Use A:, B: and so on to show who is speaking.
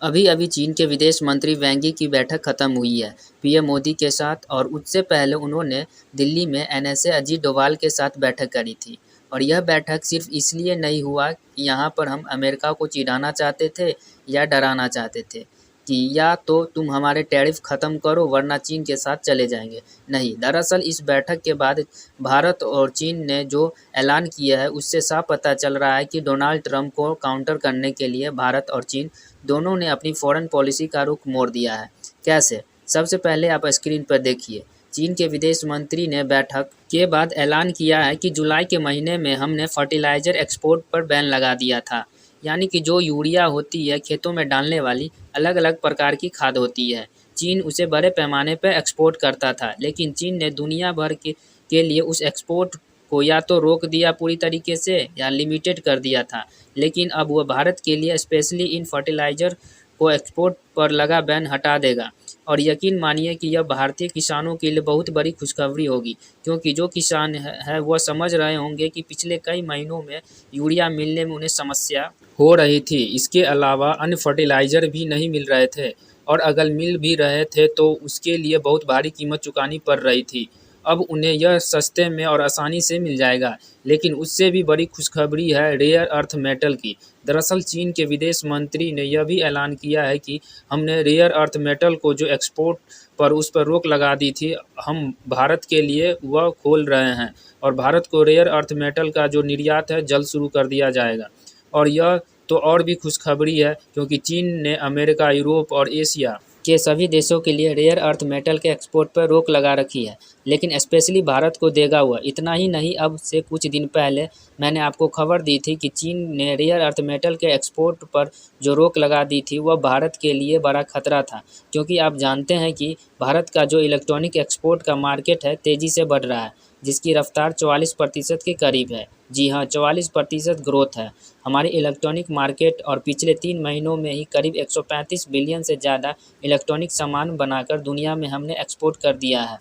A: अभी अभी चीन के विदेश मंत्री वैंग यी की बैठक खत्म हुई है पीएम मोदी के साथ, और उससे पहले उन्होंने दिल्ली में एनएसए अजीत डोभाल के साथ बैठक करी थी। और यह बैठक सिर्फ इसलिए नहीं हुआ कि यहाँ पर हम अमेरिका को चिढ़ाना चाहते थे या डराना चाहते थे कि या तो तुम हमारे टैरिफ ख़त्म करो वरना चीन के साथ चले जाएंगे। नहीं, दरअसल इस बैठक के बाद भारत और चीन ने जो ऐलान किया है उससे साफ पता चल रहा है कि डोनाल्ड ट्रंप को काउंटर करने के लिए भारत और चीन दोनों ने अपनी फॉरेन पॉलिसी का रुख मोड़ दिया है। कैसे? सबसे पहले आप स्क्रीन पर देखिए। चीन के विदेश मंत्री ने बैठक के बाद ऐलान किया है कि जुलाई के महीने में हमने फर्टिलाइजर एक्सपोर्ट पर बैन लगा दिया था। यानी कि जो यूरिया होती है खेतों में डालने वाली अलग अलग प्रकार की खाद होती है, चीन उसे बड़े पैमाने पर एक्सपोर्ट करता था, लेकिन चीन ने दुनिया भर के लिए उस एक्सपोर्ट को या तो रोक दिया पूरी तरीके से या लिमिटेड कर दिया था। लेकिन अब वह भारत के लिए स्पेशली इन फर्टिलाइजर को एक्सपोर्ट पर लगा बैन हटा देगा। और यकीन मानिए कि यह भारतीय किसानों के लिए बहुत बड़ी खुशखबरी होगी, क्योंकि जो किसान है वह समझ रहे होंगे कि पिछले कई महीनों में यूरिया मिलने में उन्हें समस्या हो रही थी। इसके अलावा अन्य फर्टिलाइजर भी नहीं मिल रहे थे, और अगर मिल भी रहे थे तो उसके लिए बहुत भारी कीमत चुकानी पड़ रही थी। अब उन्हें यह सस्ते में और आसानी से मिल जाएगा। लेकिन उससे भी बड़ी खुशखबरी है रेयर अर्थ मेटल की। दरअसल चीन के विदेश मंत्री ने यह भी ऐलान किया है कि हमने रेयर अर्थ मेटल को जो एक्सपोर्ट पर उस पर रोक लगा दी थी, हम भारत के लिए वह खोल रहे हैं, और भारत को रेयर अर्थ मेटल का जो निर्यात है जल्द शुरू कर दिया जाएगा। और यह तो और भी खुशखबरी है, क्योंकि चीन ने अमेरिका, यूरोप और एशिया के सभी देशों के लिए रेयर अर्थ मेटल के एक्सपोर्ट पर रोक लगा रखी है, लेकिन स्पेशली भारत को देगा हुआ। इतना ही नहीं, अब से कुछ दिन पहले मैंने आपको खबर दी थी कि चीन ने रेयर अर्थ मेटल के एक्सपोर्ट पर जो रोक लगा दी थी वह भारत के लिए बड़ा खतरा था, क्योंकि आप जानते हैं कि भारत का जो इलेक्ट्रॉनिक एक्सपोर्ट का मार्केट है तेज़ी से बढ़ रहा है, जिसकी रफ्तार 44% के करीब है। जी हाँ, 44% ग्रोथ है हमारी इलेक्ट्रॉनिक मार्केट, और पिछले 3 महीनों में ही करीब 135 बिलियन से ज़्यादा इलेक्ट्रॉनिक सामान बनाकर दुनिया में हमने एक्सपोर्ट कर दिया है।